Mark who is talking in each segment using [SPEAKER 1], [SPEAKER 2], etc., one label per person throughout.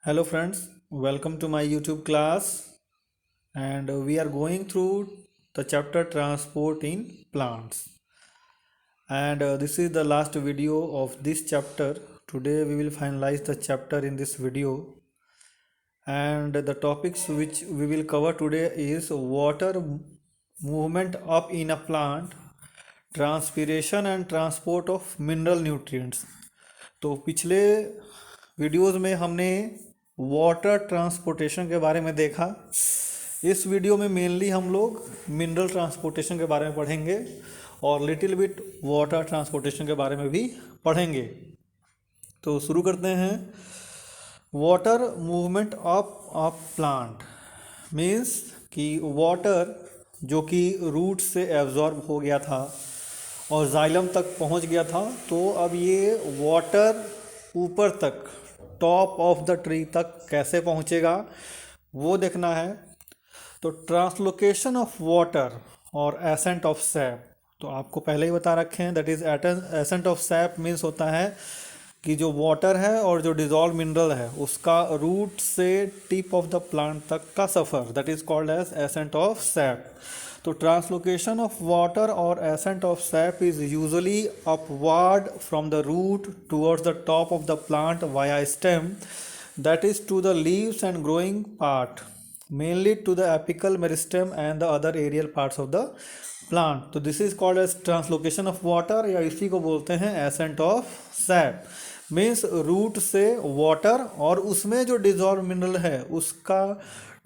[SPEAKER 1] Hello friends, welcome to my YouTube class and we are going through the chapter transport in plants and this is the last video of this chapter. Today we will finalize the chapter in this video and the topics which we will cover today is water movement up in a plant, transpiration and transport of mineral nutrients. तो पिछले videos में हमने water transportation के बारे में देखा। इस video में मेनली हम लोग मिनरल ट्रांसपोर्टेशन के बारे में पढ़ेंगे और लिटिल बिट वाटर ट्रांसपोर्टेशन के बारे में भी पढ़ेंगे। तो शुरू करते हैं। Water movement of plant means कि वाटर जो कि रूट से एब्जॉर्ब हो गया था और जाइलम तक पहुंच गया था, तो अब ये वाटर ऊपर तक टॉप ऑफ द ट्री तक कैसे पहुंचेगा वो देखना है। तो ट्रांसलोकेशन ऑफ वाटर और एसेंट ऑफ सैप, तो आपको पहले ही बता रखे हैं, that is accent of SAP means होता है कि जो वाटर है और जो डिजॉल्व मिनरल है उसका रूट से टिप ऑफ द प्लांट तक का सफ़र, that is called as ascent of sap. तो ट्रांसलोकेशन ऑफ वाटर और ascent of sap is usually upward from the root towards the top of the plant via stem, that is to the leaves and growing part, mainly to the apical meristem and the other aerial parts of the plant. तो this is called as translocation of water, या इसी को बोलते हैं ascent of SAP. Means root से water और उसमें जो डिजॉल्व मिनरल है उसका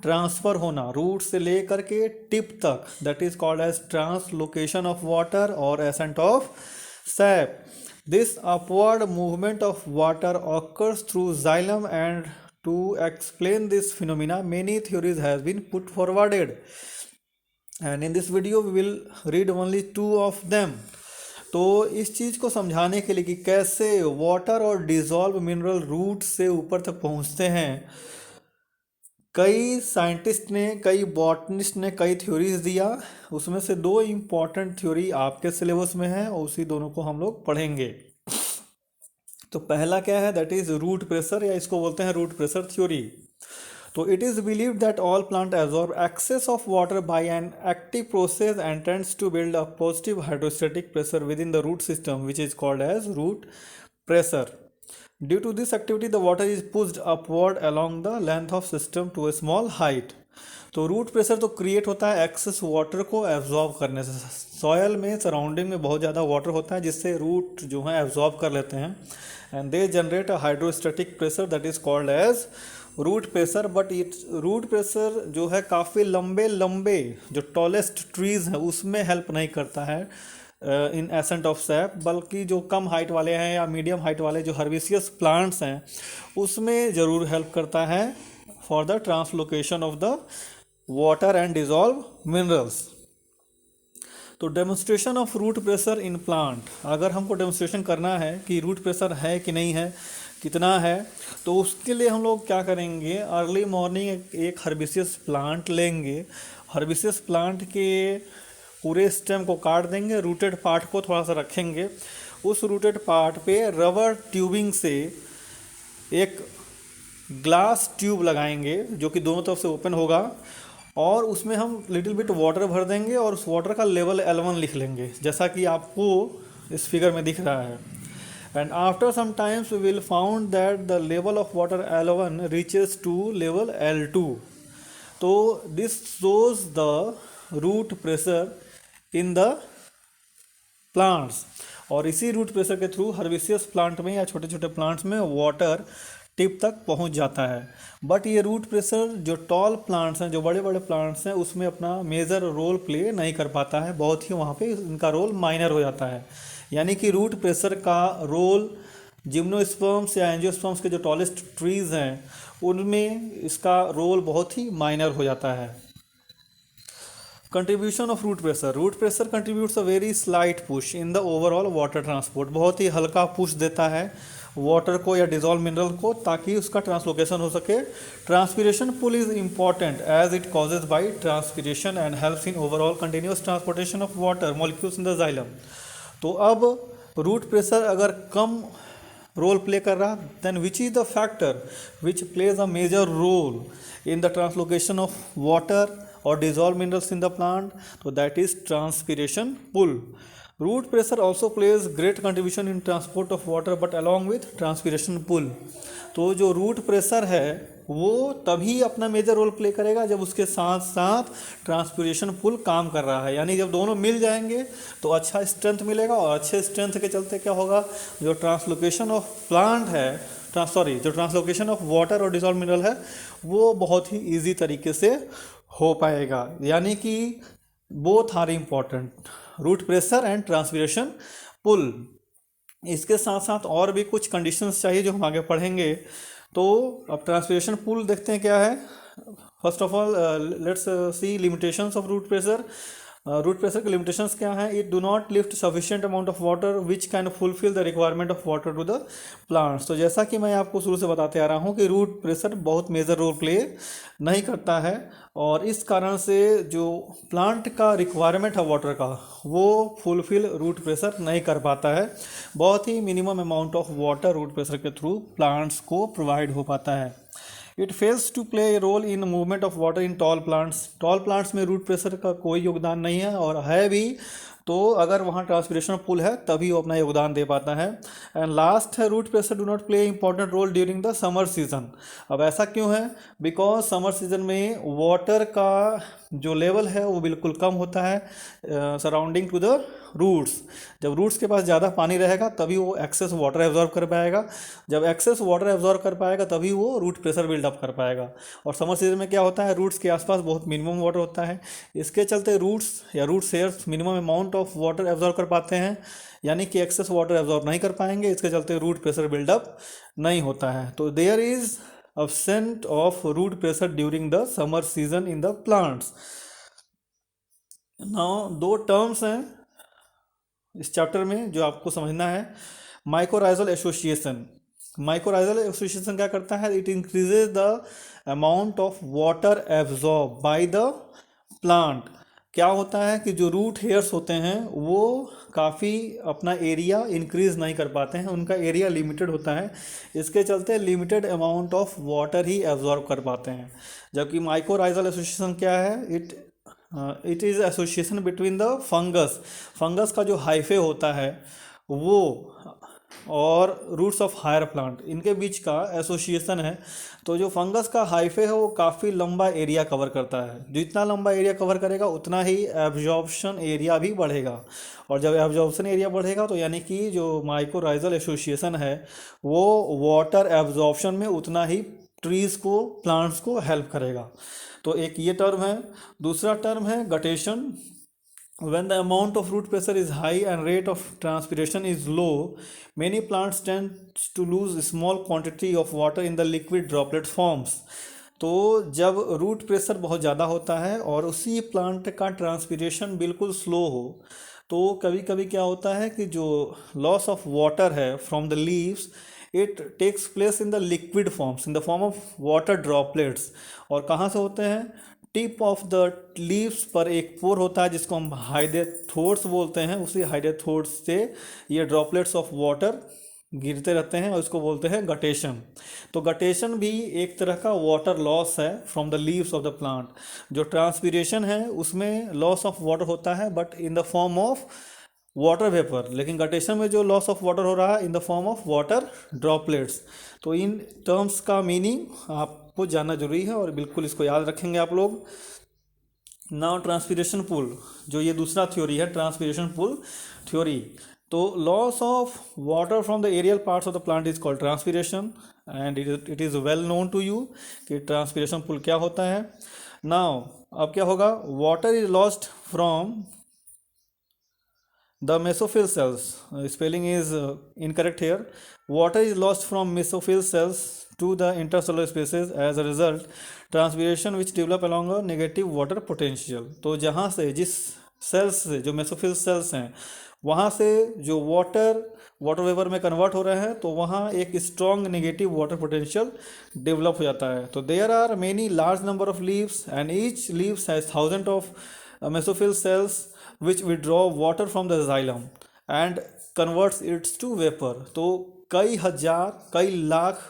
[SPEAKER 1] ट्रांसफ़र होना रूट से लेकर के टिप तक, that is called as translocation of water और ascent of sap. This upward movement of water occurs through xylem, and to explain this phenomena many theories has been put forwarded, and in this video we will read only two of them। तो इस चीज़ को समझाने के लिए कि कैसे water और dissolve mineral root से ऊपर तक पहुंचते हैं, कई साइंटिस्ट ने, कई बॉटनिस्ट ने कई थ्योरीज दिया। उसमें से दो इम्पॉर्टेंट थ्योरी आपके सिलेबस में है और उसी दोनों को हम लोग पढ़ेंगे। तो पहला क्या है, दैट इज रूट प्रेशर, या इसको बोलते हैं रूट प्रेशर थ्योरी। तो it is believed that all plant absorb excess of water by an active process and tends to build a positive hydrostatic pressure within the root system which is called as root pressure. Due to this activity, the water is pushed upward along the length of system to a small height। तो root pressure तो create होता है excess water को absorb करने से। Soil में surrounding में बहुत ज़्यादा वाटर होता है जिससे रूट जो है एब्जॉर्ब कर लेते हैं, and they generate a hydrostatic pressure that is called as root pressure. But it root pressure जो है काफ़ी लंबे लंबे जो टॉलेस्ट ट्रीज़ हैं उसमें हेल्प नहीं करता है इन एसेंट ऑफ सैप, बल्कि जो कम हाइट वाले हैं या मीडियम हाइट वाले जो हर्बिसियस प्लांट्स हैं उसमें ज़रूर हेल्प करता है for the translocation of the water and dissolve minerals. तो demonstration of root pressure in plant, अगर हमको डेमोन्स्ट्रेशन करना है कि रूट प्रेशर है कि नहीं है, कितना है, तो उसके लिए हम लोग क्या करेंगे, अर्ली मॉर्निंग एक हर्बिसियस प्लांट लेंगे। हर्बिसियस प्लांट के पूरे स्टेम को काट देंगे, रूटेड पार्ट को थोड़ा सा रखेंगे, उस रूटेड पार्ट पे रबर ट्यूबिंग से एक ग्लास ट्यूब लगाएंगे जो कि दोनों तरफ से ओपन होगा, और उसमें हम लिटिल बिट वाटर भर देंगे और उस वाटर का लेवल L1 लिख लेंगे, जैसा कि आपको इस फिगर में दिख रहा है। And after some times we will found that the level of water L1 reaches to level L2। तो this shows the root pressure in the plants, और इसी रूट प्रेशर के थ्रू हर्बिसियस प्लांट में या छोटे छोटे प्लांट्स में water tip तक पहुंच जाता है। बट ये रूट प्रेशर जो टॉल प्लांट्स हैं, जो बड़े बड़े प्लांट्स हैं, उसमें अपना मेजर रोल प्ले नहीं कर पाता है, बहुत ही वहाँ पे इनका रोल माइनर हो जाता है। यानी कि रूट प्रेशर का रोल जिम्नोस्पर्म्स या एंजियोस्पर्म्स के जो टॉलेस्ट ट्रीज़ हैं उनमें इसका रोल बहुत ही माइनर हो जाता है। Contribution of root pressure contributes a very slight push in the overall water transport, बहुत ही हल्का पुश देता है वाटर को या डिजॉल्व मिनरल को ताकि उसका ट्रांसलोकेशन हो सके। Transpiration pull is important as it causes by transpiration and helps in overall continuous transportation of water molecules in the xylem. तो अब रूट प्रेशर अगर कम रोल प्ले कर रहा, then which is the factor which plays a major role in the translocation of water और dissolve minerals in the plant, तो that is transpiration pull. Root pressure also plays great contribution in transport of water but along with transpiration pull. तो जो root pressure है वो तभी अपना major role play करेगा जब उसके साथ साथ ट्रांसपिरेशन पुल काम कर रहा है, यानी जब दोनों मिल जाएंगे तो अच्छा स्ट्रेंथ मिलेगा, और अच्छे स्ट्रेंथ के चलते क्या होगा, जो ट्रांसलोकेशन ऑफ प्लांट है, जो ट्रांसलोकेशन ऑफ वाटर और डिजॉल्व मिनरल है वो बहुत ही ईजी तरीके से हो पाएगा. यानी कि both are important, root pressure and transpiration pull. इसके साथ साथ और भी कुछ कंडीशंस चाहिए जो हम आगे पढ़ेंगे. तो अब ट्रांसपिरेशन पुल देखते हैं क्या है. First of all let's see limitations of root pressure. Root pressure के लिमिटेशंस क्या हैं. It do not lift sufficient amount of water which can fulfil the requirement of water to the plants. तो जैसा कि मैं आपको शुरू से बताते आ रहा हूँ कि रूट प्रेशर बहुत मेजर रोल प्ले नहीं करता है, और इस कारण से जो प्लांट का रिक्वायरमेंट है वाटर का वो फुलफिल रूट प्रेशर नहीं कर पाता है. बहुत ही minimum amount of water root pressure के थ्रू प्लांट्स को प्रोवाइड हो पाता है. It fails to play a role in movement of water in tall plants. Tall plants में रूट प्रेशर का कोई योगदान नहीं है, और है भी तो अगर वहाँ ट्रांसपिरेशन पुल है तभी वो अपना योगदान दे पाता है. एंड लास्ट है, root pressure do not play important role during the summer season. अब ऐसा क्यों है, बिकॉज समर सीजन में वाटर का जो लेवल है वो बिल्कुल कम होता है सराउंडिंग टू द रूट्स. जब रूट्स के पास ज़्यादा पानी रहेगा तभी वो एक्सेस वाटर एब्जॉर्ब कर पाएगा, जब एक्सेस वाटर एब्जॉर्ब कर पाएगा तभी वो रूट प्रेशर बिल्डअप कर पाएगा. और समर सीजन में क्या होता है, रूट्स के आसपास बहुत मिनिमम वाटर होता है, इसके चलते रूट्स या root hairs minimum amount of water absorb कर पाते हैं, यानी कि एक्सेस वाटर एब्जॉर्ब नहीं कर पाएंगे, इसके चलते रूट प्रेशर बिल्डअप नहीं होता है. तो there is absent of root pressure during the summer season in the plants. Now दो टर्म्स हैं इस चैप्टर में जो आपको समझना है. Mycorrhizal association. माइकोराइजल एसोसिएशन क्या करता है, it increases the amount of water absorb bye the plant. क्या होता है कि जो रूट हेयर्स होते हैं वो काफ़ी अपना एरिया इंक्रीज नहीं कर पाते हैं, उनका एरिया लिमिटेड होता है, इसके चलते limited amount of water he absorb कर पाते हैं. जबकि माइकोराइजल एसोसिएशन क्या है, it is association between the fungus का जो हाइफे होता है वो और रूट्स ऑफ हायर प्लांट, इनके बीच का एसोसिएशन है. तो जो फंगस का हाइफे है वो काफ़ी लंबा एरिया कवर करता है, जितना लंबा एरिया कवर करेगा उतना ही एब्जॉर्प्शन एरिया भी बढ़ेगा, और जब एब्जॉर्प्शन एरिया बढ़ेगा तो यानी कि जो माइकोराइजल एसोसिएशन है वो वाटर एब्जॉर्प्शन में उतना ही ट्रीज़ को, प्लांट्स को हेल्प करेगा. तो एक ये टर्म है. दूसरा टर्म है guttation. When the amount of root pressure is high and rate of transpiration is low, many plants tend to lose small quantity of water in the liquid droplet forms. तो जब root pressure बहुत ज़्यादा होता है और उसी plant का transpiration बिल्कुल स्लो हो, तो कभी कभी क्या होता है कि जो लॉस ऑफ वाटर है from the leaves, it takes place in the liquid forms, in the form of water droplets. और कहाँ से होते हैं, टिप ऑफ द लीव्स पर एक पोर होता है जिसको हम हाइड्रोथोर्स बोलते हैं, उसी हाइड्रोथोर्स से ये ड्रॉपलेट्स ऑफ वाटर गिरते रहते हैं और इसको बोलते हैं गटेशन. तो गटेशन भी एक तरह का वाटर लॉस है from the leaves of the plant. जो ट्रांसपिरेशन है उसमें लॉस ऑफ वाटर होता है but in the form of water vapour, लेकिन गटेशन में जो लॉस ऑफ वाटर हो रहा है in the form of water droplets. तो इन टर्म्स का मीनिंग आपको जानना जरूरी है और बिल्कुल इसको याद रखेंगे आप लोग. नाउ ट्रांसपिरेशन पुल, जो ये दूसरा थ्योरी है ट्रांसपिरेशन पुल थ्योरी. तो loss of water from the aerial parts of the plant is called transpiration, and it is well known to you कि ट्रांसपिरेशन पुल क्या होता है. नाउ अब क्या होगा, water is lost from the mesophyll cells, spelling is incorrect here. Water is lost from mesophyll cells to the intercellular spaces as a result transpiration which develop along a negative water potential. तो जहाँ से जिस sales से, जो mesophyll cells हैं, वहाँ से जो वाटर वेपर में कन्वर्ट हो रहे हैं तो वहाँ एक strong negative water potential develop हो जाता है. तो there are many large number of leaves and each leaves has thousand of mesophyll cells which withdraw water from the xylem and converts it to vapor. तो कई हजार कई lakh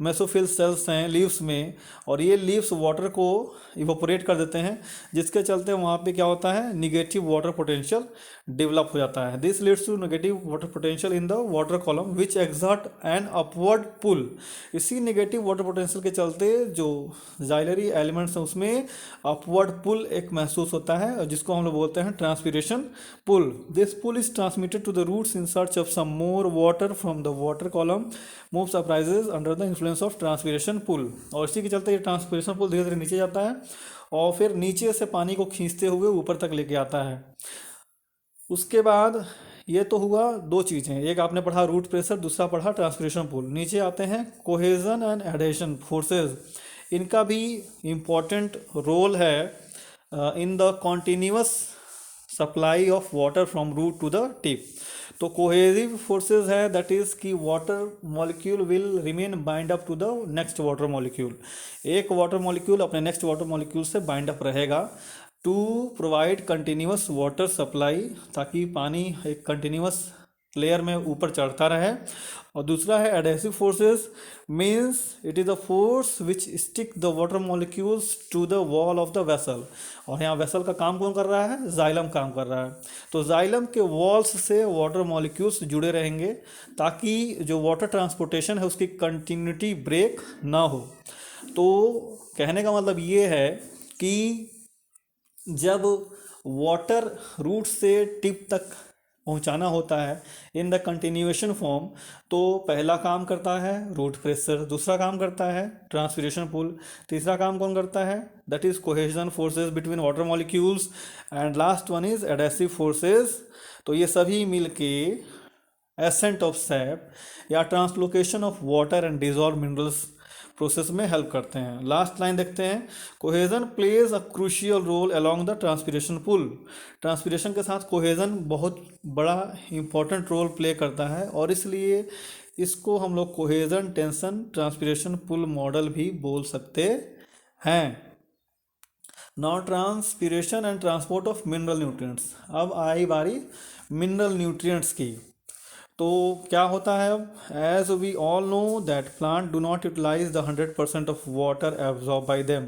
[SPEAKER 1] mesophyll cells हैं leaves में, और ये लीव्स वाटर को evaporate कर देते हैं, जिसके चलते वहाँ पे क्या होता है, निगेटिव वाटर पोटेंशियल डेवलप हो जाता है। This leads to negative water potential in the water column which exert an upward pull. इसी नेगेटिव वाटर पोटेंशियल के चलते जो जाइलरी एलिमेंट्स हैं उसमें अपवर्ड पुल एक महसूस होता है, जिसको हम लोग बोलते हैं transpiration pull. This pull is transmitted to the roots in search of some more water from the water column moves uprises under the influence of transpiration pull. और इसी के चलते ये ट्रांसपीरेशन पुल धीरे धीरे नीचे जाता है और फिर नीचे से पानी को खींचते हुए ऊपर तक लेके आता है। उसके बाद ये तो हुआ दो चीज़ें, एक आपने पढ़ा रूट प्रेशर, दूसरा पढ़ा ट्रांसपीरेशन पुल। नीचे आते हैं कोहेजन एंड एडहेशन फोर्सेस। इनका भी इम्पॉर्टेंट रोल है in the continuous supply of water from root to the tip. तो कोहेसिव फोर्सेस है दैट इज कि water molecule will remain bind up to the next water molecule. एक water molecule अपने next water molecule से bind up रहेगा to provide continuous water supply, ताकि पानी एक कंटिन्यूअस लेयर में ऊपर चढ़ता रहे। और दूसरा है adhesive forces, means it is the force which stick the water molecules to the wall of the vessel. और यहाँ वेसल का काम कौन कर रहा है, जाइलम काम कर रहा है। तो जाइलम के वॉल्स से वाटर मॉलिक्यूल्स जुड़े रहेंगे ताकि जो वाटर ट्रांसपोर्टेशन है उसकी कंटिन्यूटी ब्रेक ना हो। तो कहने का मतलब ये है कि जब वाटर रूट से टिप तक पहुंचाना होता है इन द कंटिन्यूएशन फॉर्म, तो पहला काम करता है रूट प्रेशर, दूसरा काम करता है ट्रांसपीरेशन पुल, तीसरा काम कौन करता है, that is cohesion forces between water molecules, and last one is adhesive forces. तो ये सभी मिलके एसेंट ऑफ सैप या translocation of water and dissolve minerals process में हेल्प करते हैं। लास्ट लाइन देखते हैं, cohesion plays a crucial role along the transpiration pull. Transpiration के साथ कोहेजन बहुत बड़ा इंपॉर्टेंट रोल प्ले करता है, और इसलिए इसको हम लोग cohesion tension transpiration pull model भी बोल सकते हैं। Now transpiration and transport of mineral nutrients. अब आई बारी मिनरल न्यूट्रिएंट्स की। तो क्या होता है, अब as we all know that plant do not utilise the 100% of water absorb by them.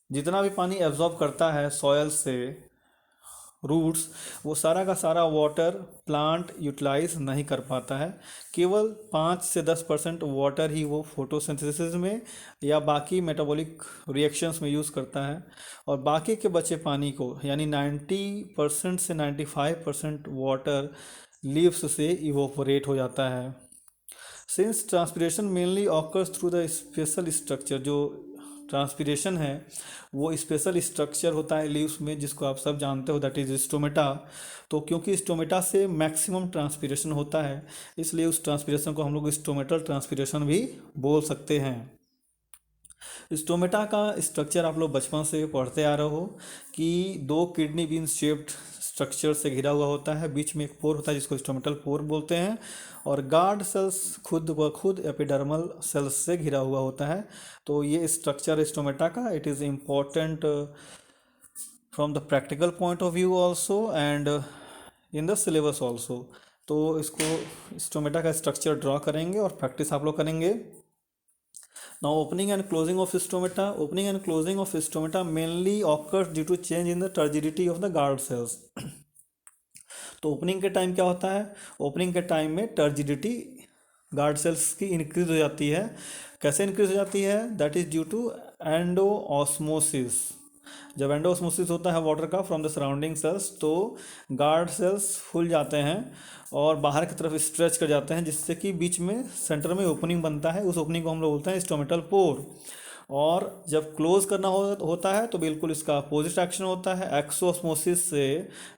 [SPEAKER 1] जितना भी पानी एब्जॉर्ब करता है सॉयल से रूट्स, वो सारा का सारा वाटर प्लांट यूटिलाइज नहीं कर पाता है। केवल 5 से 10% वाटर ही वो फोटोसिंथेसिस में या बाकी मेटाबॉलिक रिएक्शंस में यूज़ करता है, और बाकी के बचे पानी को यानी 90% से 95% वाटर लीव्स से इवोपोरेट हो जाता है। Since transpiration mainly occurs through the special structure, जो ट्रांसपीरेशन है वो स्पेशल स्ट्रक्चर होता है लीव्स में, जिसको आप सब जानते हो, दैट इज स्टोमेटा। तो क्योंकि स्टोमेटा से मैक्सिमम ट्रांसपीरेशन होता है, इसलिए उस ट्रांसपीरेशन को हम लोग स्टोमेटल ट्रांसपीरेशन भी बोल सकते हैं। स्टोमेटा का स्ट्रक्चर आप लोग बचपन से पढ़ते आ रहे हो कि 2 किडनी बीन शेप्ड स्ट्रक्चर से घिरा हुआ होता है, बीच में एक पोर होता है जिसको स्टोमेटल पोर बोलते हैं, और गार्ड सेल्स खुद ब खुद एपिडर्मल सेल्स से घिरा हुआ होता है। तो ये स्ट्रक्चर स्टोमेटा का it is important from the practical point of view also and in the syllabus also. तो इसको स्टोमेटा का स्ट्रक्चर ड्रॉ करेंगे और प्रैक्टिस आप लोग करेंगे। Now opening and closing of stomata. Opening and closing of stomata mainly occurs due to change in the turgidity of the guard cells. तो opening के टाइम क्या होता है, ओपनिंग के टाइम में टर्जिडिटी गार्ड सेल्स की इंक्रीज हो जाती है। कैसे इंक्रीज हो जाती है, that is due to endosmosis. जब एंडोऑस्मोसिस होता है वाटर का फ्रॉम द सराउंडिंग सेल्स, तो गार्ड सेल्स फूल जाते हैं और बाहर की तरफ स्ट्रेच कर जाते हैं, जिससे कि बीच में सेंटर में ओपनिंग बनता है। उस ओपनिंग को हम लोग बोलते हैं स्टोमेटल पोर। और जब क्लोज करना होता है तो बिल्कुल इसका अपोजिट एक्शन होता है। एक्सोस्मोसिस से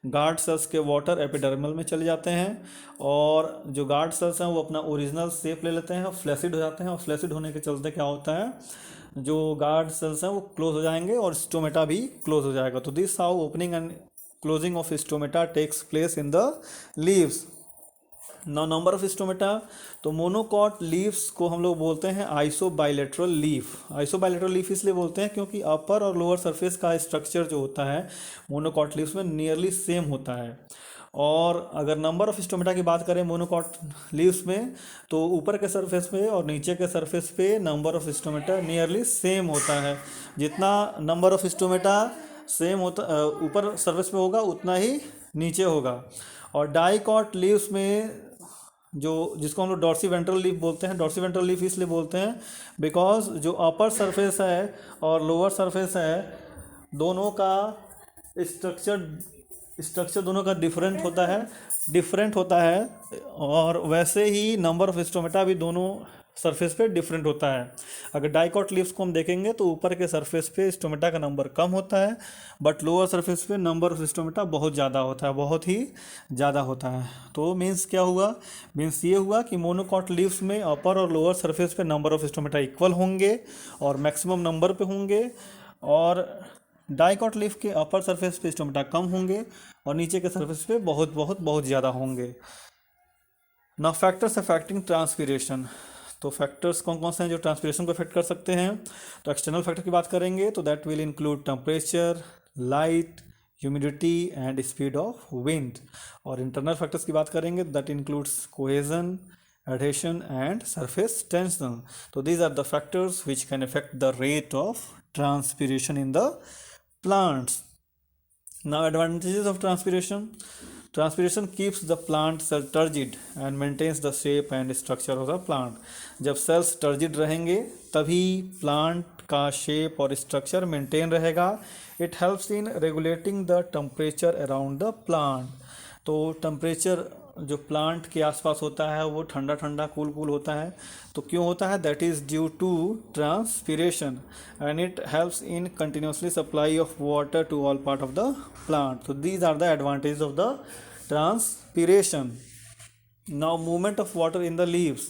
[SPEAKER 1] गार्ड सेल्स के वाटर एपिडर्मल में चले जाते हैं, और जो गार्ड सेल्स हैं वो अपना ओरिजिनल शेप ले लेते हैं और फ्लैसिड हो जाते हैं, और फ्लैसिड होने के चलते क्या होता है, जो गार्ड सेल्स हैं वो क्लोज हो जाएंगे और स्टोमेटा भी क्लोज हो जाएगा। तो this how opening and closing of stomata takes place in the leaves. Now number of stomata, तो मोनोकॉट लीव्स को हम लोग बोलते हैं आइसोबाइलेटरल लीफ। आइसोबाइलेटरल लीफ इसलिए बोलते हैं क्योंकि अपर और लोअर सरफेस का स्ट्रक्चर जो होता है मोनोकॉट लीव्स में नियरली सेम होता है, और अगर नंबर ऑफ स्टोमेटा की बात करें मोनोकॉट लीव्स में, तो ऊपर के सरफेस पे और नीचे के सरफेस पे number of stomata nearly same होता है। जितना नंबर ऑफ स्टोमेटा सेम होता ऊपर सरफेस पे होगा उतना ही नीचे होगा। और डाइकॉट लीव्स में जो जिसको हम लोग डॉर्सी वेंट्रल लीफ बोलते हैं, डॉर्सी वेंट्रल लीफ इसलिए बोलते हैं बिकॉज जो अपर सरफेस है और लोअर सरफेस है दोनों का स्ट्रक्चर दोनों का डिफरेंट होता है और वैसे ही नंबर ऑफ स्टोमेटा भी दोनों सरफेस पे डिफरेंट होता है। अगर डाइकॉट लीव्स को हम देखेंगे तो ऊपर के सरफेस पे स्टोमेटा का नंबर कम होता है, बट लोअर सरफेस पे नंबर ऑफ स्टोमेटा बहुत ज़्यादा होता है, बहुत ही ज़्यादा होता है। तो मीन्स क्या हुआ, मीन्स ये हुआ कि मोनोकॉट लीव्स में अपर और लोअर सरफेस पे नंबर ऑफ स्टोमेटा इक्वल होंगे और मैक्सिमम नंबर पे होंगे, और डाइकॉट लीफ के अपर सरफेस पे स्टोमेटा कम होंगे और नीचे के सरफेस पे बहुत बहुत बहुत ज़्यादा होंगे। Now factors affecting transpiration. तो फैक्टर्स कौन कौन से हैं जो ट्रांसपीरेशन को अफेक्ट कर सकते हैं? तो एक्सटर्नल फैक्टर की बात करेंगे तो that will include temperature, light, humidity and speed of wind. और इंटरनल फैक्टर्स की बात करेंगे that includes cohesion, adhesion and surface tension. So these are the factors which can affect the rate of transpiration in the plants. Now advantages of transpiration. Transpiration keeps the plant cell turgid and maintains the shape and structure of the plant. जब cells turgid रहेंगे तभी plant का shape और structure maintain रहेगा. It helps in regulating the temperature around the plant. तो temperature जो plant के आसपास होता है वो ठंडा ठंडा कूल कूल होता है। तो क्यों होता है? That is due to transpiration and it helps in continuously supply of water to all part of the plant. तो these are the advantage of the transpiration. Now movement of water in the leaves.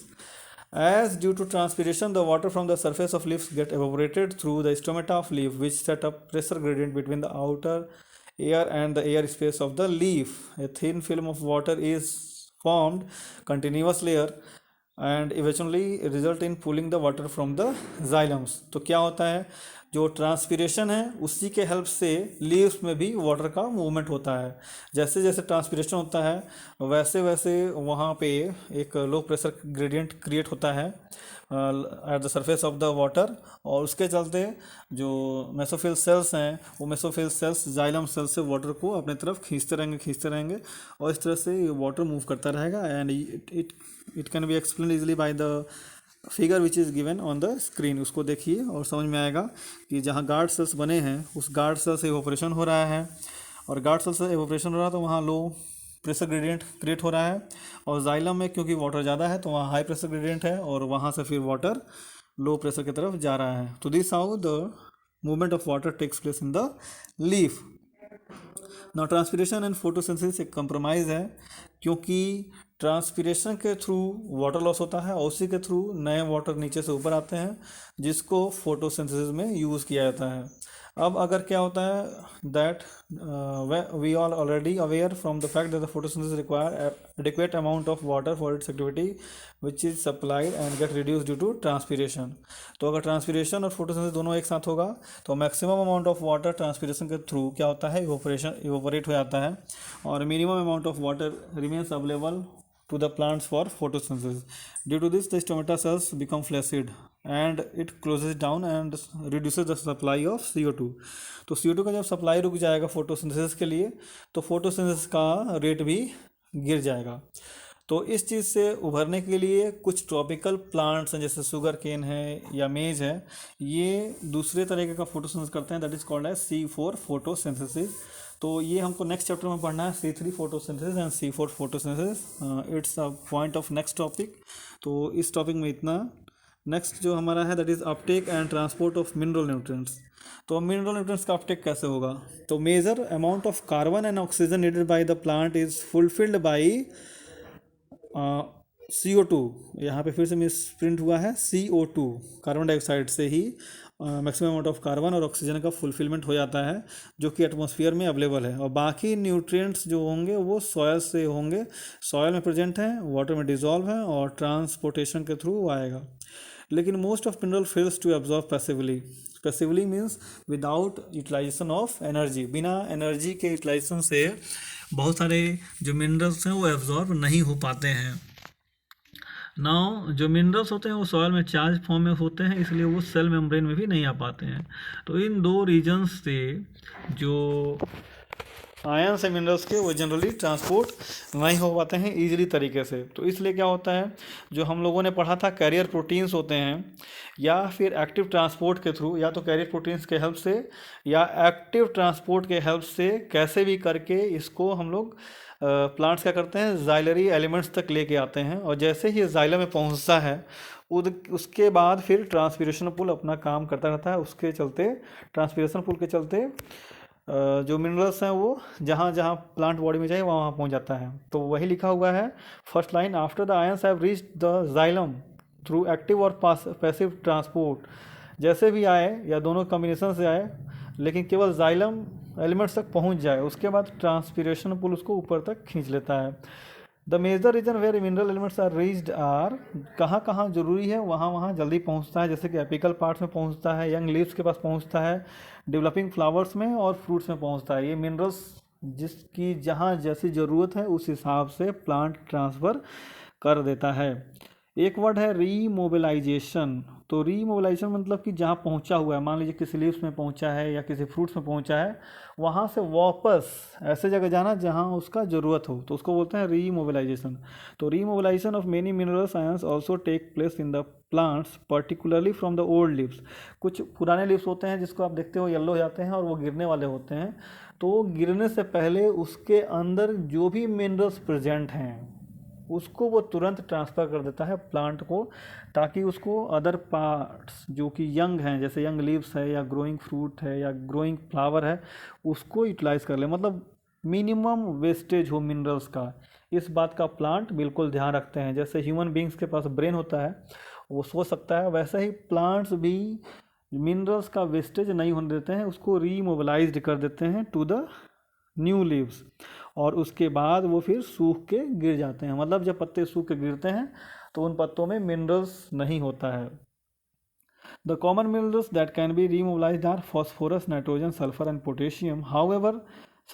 [SPEAKER 1] As due to transpiration, the water from the surface of leaves get evaporated through the stomata of leaf, which set up pressure gradient between the outer air and the air space of the leaf. A thin film of water is formed, continuous layer, and eventually result in pulling the water from the xylems. तो क्या होता है, जो transpiration है उसी के help से leaves में भी वाटर का मूवमेंट होता है। जैसे जैसे ट्रांसपीरेशन होता है वैसे वैसे वहाँ पे एक लो प्रेशर ग्रेडियंट क्रिएट होता है at the surface of the water, और उसके चलते जो मेसोफिल सेल्स हैं वो मेसोफिल सेल्स जाइलम सेल्स से वाटर को अपने तरफ खींचते रहेंगे और इस तरह से वाटर मूव करता रहेगा। And it can be explain easily by the figure which is given on the screen. उसको देखिए और समझ में आएगा कि जहाँ गार्ड सेल्स बने हैं उस गार्ड सेल से इवोपरेशन हो रहा है, और गार्ड सेल से इवोपरेशन हो रहा है तो वहाँ लो प्रेशर ग्रेडियंट क्रिएट हो रहा है, और जाइलम में क्योंकि वाटर ज़्यादा है तो वहाँ हाई प्रेशर ग्रेडियंट है और वहाँ से फिर वाटर लो प्रेशर की तरफ जा रहा है। तो this how the movement of water takes place in the leaf. Now transpiration and photosynthesis एक कंप्रोमाइज़ है, क्योंकि ट्रांसपीरेशन के थ्रू वाटर लॉस होता है और उसी के थ्रू नए वाटर नीचे से ऊपर आते हैं जिसको फोटोसिंथेसिस में यूज़ किया जाता है। अब अगर क्या होता है that we are already aware from the fact that the photosynthesis require adequate amount of water for its activity which is supplied and get reduce due to transpiration. तो अगर ट्रांसपीरेशन और फोटोसिंथेसिस दोनों एक साथ होगा तो maximum amount of water transpiration के through क्या होता है इवोपरेट हो जाता है, और minimum amount of water remains available to the plants for photosynthesis. Due to this, the stomata cells become flaccid and it closes down and reduces the supply of CO2. तो CO2 का जब supply रुक जाएगा photosynthesis के लिए तो photosynthesis का rate भी गिर जाएगा। तो इस चीज़ से उभरने के लिए कुछ ट्रॉपिकल प्लांट्स हैं जैसे शुगर केन है या मेज है, ये दूसरे तरीके का फोटोसिंथेसिस करते हैं, that is called as C4 photosynthesis. तो ये हमको नेक्स्ट चैप्टर में पढ़ना है C3 photosynthesis and C4 photosynthesis. It's a point of next topic. तो इस टॉपिक में इतना। नेक्स्ट जो हमारा है that is uptake and transport of mineral nutrients. तो मिनरल न्यूट्रिएंट्स का अपटेक कैसे होगा? तो major amount of carbon and oxygen needed by the plant is fulfilled by CO2। यहाँ पे फिर से मिस प्रिंट हुआ है CO2, कार्बन डाइऑक्साइड से ही मैक्सिमम अमाउंट ऑफ कार्बन और ऑक्सीजन का फुलफिलमेंट हो जाता है जो कि एटमॉस्फेयर में अवेलेबल है, और बाकी न्यूट्रिएंट्स जो होंगे वो सॉयल से होंगे, सॉयल में प्रेजेंट हैं, वाटर में डिजॉल्व हैं और ट्रांसपोर्टेशन के थ्रू आएगा। लेकिन most of mineral fails to absorb passively. Passively means without utilisation of energy, बिना एनर्जी के यूटिलाइजेशन से बहुत सारे जो मिनरल्स हैं वो एब्जॉर्ब नहीं हो पाते हैं। नाउ जो मिनरल्स होते हैं वो सॉइल में चार्ज फॉर्म में होते हैं, इसलिए वो सेल मेम्ब्रेन में भी नहीं आ पाते हैं। तो इन दो रीजन्स से जो आयंस है मिनरल्स के वो जनरली ट्रांसपोर्ट नहीं हो पाते हैं ईजिली तरीके से। तो इसलिए क्या होता है, जो हम लोगों ने पढ़ा था कैरियर प्रोटीन्स होते हैं, या फिर एक्टिव ट्रांसपोर्ट के थ्रू, या तो कैरियर प्रोटीन्स के हेल्प से या एक्टिव ट्रांसपोर्ट के हेल्प से कैसे भी करके इसको हम लोग प्लांट्स क्या करते हैं, जाइलरी एलिमेंट्स तक लेके आते हैं। और जैसे ही जाइलम में पहुंचता है उसके बाद फिर ट्रांसपीरेशन पुल अपना काम करता रहता है। उसके चलते ट्रांसपीरेशन पुल के चलते जो मिनरल्स हैं वो जहाँ जहाँ प्लांट बॉडी में चाहिए वहाँ वहाँ पहुँच जाता है। तो वही लिखा हुआ है first line, after the ions have reached the xylem through active और पैसिव ट्रांसपोर्ट। जैसे भी आए या दोनों कॉम्बिनेशन से आए, लेकिन केवल जाइलम एलिमेंट्स तक पहुंच जाए, उसके बाद ट्रांसपीरेशन पुल उसको ऊपर तक खींच लेता है। The major region where mineral elements are reached are, कहाँ कहाँ जरूरी है वहाँ वहाँ जल्दी पहुँचता है। जैसे कि एपिकल पार्ट्स में पहुँचता है, यंग लीव्स के पास पहुँचता है, डेवलपिंग फ्लावर्स में और फ्रूट्स में पहुँचता है। ये मिनरल्स जिसकी जहाँ जैसी ज़रूरत है उस हिसाब से प्लांट ट्रांसफ़र कर देता है। एक वर्ड है रीमोबिलाइजेशन। तो रीमोबिलाइजेशन मतलब कि जहाँ पहुँचा हुआ है, मान लीजिए किसी लीव्स में पहुँचा है या किसी फ्रूट्स में पहुँचा है, वहाँ से वापस ऐसे जगह जाना जहाँ उसका ज़रूरत हो, तो उसको बोलते हैं रीमोबिलाइजेशन। तो remobilisation of many minerals ions also take place in the plants particularly from the old leaves. कुछ पुराने लीव्स होते हैं जिसको आप देखते हो येलो हो जाते हैं और वो गिरने वाले होते हैं। तो गिरने से पहले उसके अंदर जो भी मिनरल्स प्रेजेंट हैं उसको वो तुरंत ट्रांसफ़र कर देता है प्लांट को, ताकि उसको अदर पार्ट्स जो कि यंग हैं, जैसे यंग लीव्स है या ग्रोइंग फ्रूट है या ग्रोइंग फ्लावर है, उसको यूटिलाइज़ कर ले। मतलब मिनिमम वेस्टेज हो मिनरल्स का, इस बात का प्लांट बिल्कुल ध्यान रखते हैं। जैसे ह्यूमन बींग्स के पास ब्रेन होता है, वो सोच सकता है, वैसे ही प्लांट्स भी मिनरल्स का वेस्टेज नहीं होने देते हैं, उसको रीमोबिलाइज्ड कर देते हैं टू द न्यू लीव्स, और उसके बाद वो फिर सूख के गिर जाते हैं। मतलब जब पत्ते सूख के गिरते हैं तो उन पत्तों में मिनरल्स नहीं होता है। The common minerals that can be remobilised are phosphorus, nitrogen, sulphur and potassium. However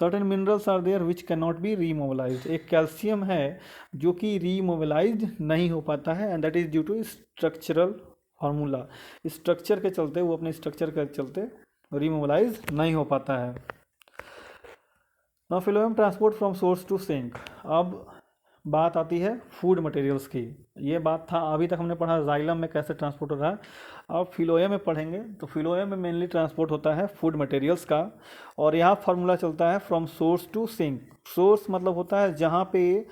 [SPEAKER 1] certain minerals are there which can not be remobilised. एक कैल्शियम है जो कि रीमोबिलाइज्ड नहीं हो पाता है, and that is due to structural formula. Structure के चलते, वो अपने स्ट्रक्चर के चलते रीमोबिलाइज नहीं हो पाता है। Now phloem transport from source to sink. अब बात आती है फूड मटेरियल्स की। ये बात था, अभी तक हमने पढ़ा जाइलम में कैसे ट्रांसपोर्ट हो रहा है, अब फिलोएम में पढ़ेंगे। तो फिलोएम में मेनली ट्रांसपोर्ट होता है फूड मटेरियल्स का, और यहाँ फार्मूला चलता है from source to sink. Source मतलब होता है जहाँ पे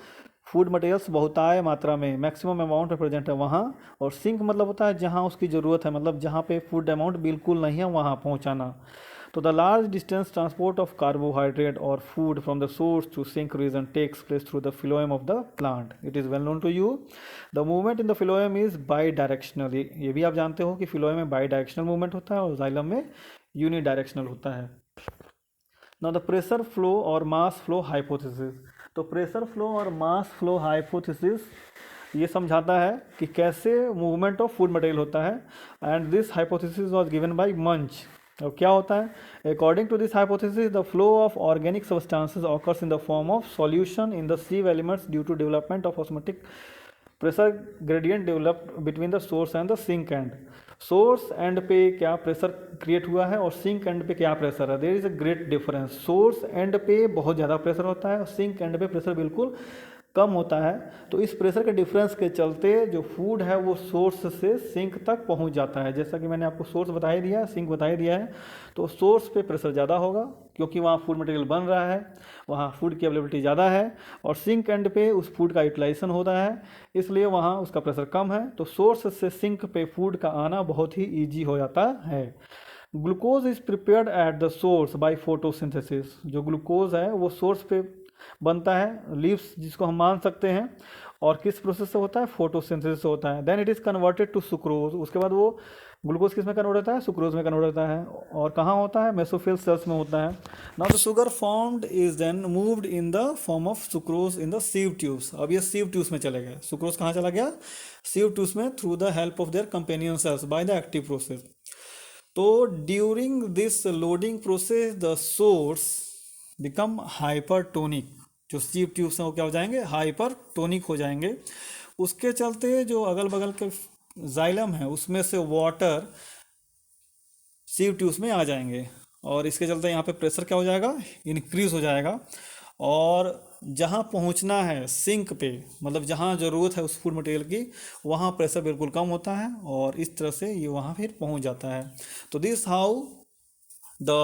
[SPEAKER 1] फूड मटेरियल्स बहुतायत मात्रा में, मैक्सिमम अमाउंट में प्रेजेंट है वहाँ, और सिंक मतलब होता है जहाँ उसकी ज़रूरत है, मतलब जहाँ पे फूड अमाउंट बिल्कुल नहीं है वहाँ पहुँचाना। तो the large distance transport of carbohydrate और food from the source to sink region takes place through the phloem of the plant. It is well known to you. The movement in the phloem is bidirectional. ये भी आप जानते हो कि phloem में by directional movement होता है और जाइलम में यूनि डायरेक्शनल होता है। नाउ द प्रेशर फ्लो और मास फ्लो हाइपोथेसिस। तो प्रेशर फ्लो और मास फ्लो हाइपोथेसिस ये समझाता है कि कैसे मूवमेंट ऑफ फूड मटेरियल होता है, and this hypothesis was given by Munch. अब क्या होता है, according to this hypothesis the flow of organic substances occurs in the form of solution in the sieve elements due to development of osmotic pressure gradient developed between the source and the sink end. Source end पे क्या pressure create हुआ है और sink and पे क्या pressure है, there is a great difference. Source end पे बहुत ज़्यादा प्रेशर होता है और सिंक एंड पे प्रेशर बिल्कुल कम होता है। तो इस प्रेशर के डिफरेंस के चलते जो फूड है वो सोर्स से सिंक तक पहुंच जाता है। जैसा कि मैंने आपको सोर्स बता ही दिया है, सिंक बता ही दिया है। तो सोर्स पे प्रेशर ज़्यादा होगा क्योंकि वहाँ फूड मटेरियल बन रहा है, वहाँ फूड की अवेलेबिलिटी ज़्यादा है, और सिंक एंड पे उस फूड का यूटिलाइजेशन होता है, इसलिए वहाँ उसका प्रेशर कम है। तो सोर्स से सिंक पे फूड का आना बहुत ही ईजी हो जाता है। Glucose is prepared at the source by photosynthesis. जो ग्लूकोज है वो सोर्स पे बनता है, लीव्स जिसको हम मान सकते हैं, और किस प्रोसेस से होता है, फोटोसिंथेसिस से होता है। Then it is converted to sucrose. उसके बाद वो ग्लूकोज किस में कन्वर्ट होता है, सुक्रोज में कन्वर्ट होता है, और कहाँ होता है, मेसोफिल सेल्स में होता है। Now the sugar formed is then moved in the form of sucrose in the sieve tubes. अब ये सीव ट्यूब्स में चले गए, सुक्रोज कहाँ चला गया, सीव ट्यूब्स में, through the help of their companion cells by the active process. तो during this loading process the source become hypertonic. जो सीव ट्यूब्स हैं वो क्या हो जाएंगे, हाइपरटोनिक हो जाएंगे। उसके चलते जो अगल बगल के जाइलम है उसमें से वाटर सीव ट्यूब्स में आ जाएंगे, और इसके चलते यहाँ पे प्रेशर क्या हो जाएगा, इंक्रीज हो जाएगा। और जहाँ पहुँचना है सिंक पे, मतलब जहाँ ज़रूरत है उस फूड मटेरियल की, वहाँ प्रेशर बिल्कुल कम होता है, और इस तरह से ये वहाँ फिर पहुँच जाता है। तो this how the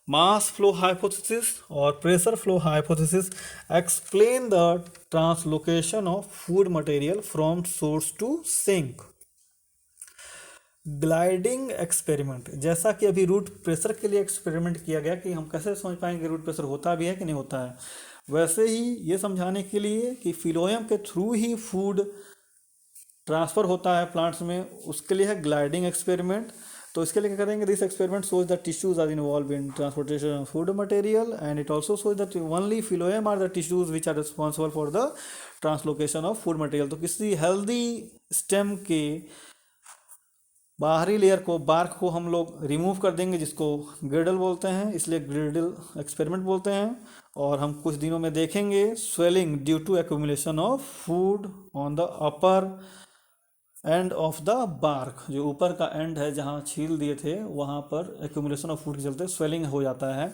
[SPEAKER 1] mass flow hypothesis or pressure flow hypothesis explain the translocation of food material from source to sink. Gliding experiment, जैसा कि अभी रूट प्रेशर के लिए एक्सपेरिमेंट किया गया कि हम कैसे समझ पाएंगे कि रूट प्रेशर होता भी है कि नहीं होता है, वैसे ही ये समझाने के लिए कि फिलोयम के थ्रू ही फूड ट्रांसफ़र होता है प्लांट्स में, उसके लिए है ग्लाइडिंग एक्सपेरिमेंट। तो इसके लिए क्या करेंगे, this experiment shows the tissues are involved in transportation of food material, and it also shows that only phloem are the tissues which are responsible for the translocation of food material. तो किसी healthy stem के बाहरी layer को, bark को हम लोग remove कर देंगे, जिसको ग्रेडल बोलते हैं, इसलिए ग्रेडल एक्सपेरिमेंट बोलते हैं। और हम कुछ दिनों में देखेंगे swelling due to accumulation of food on the upper end of the bark, जो ऊपर का एंड है जहाँ छील दिए थे वहाँ पर एक्यूमुलेशन ऑफ फूड के चलते स्वेलिंग हो जाता है।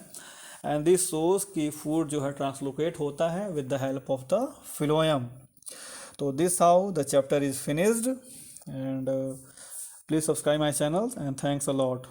[SPEAKER 1] एंड दिस शोज कि फूड जो है ट्रांसलोकेट होता है with the help of the phloem. तो this how the chapter is finished, and please subscribe my channel, and thanks a lot.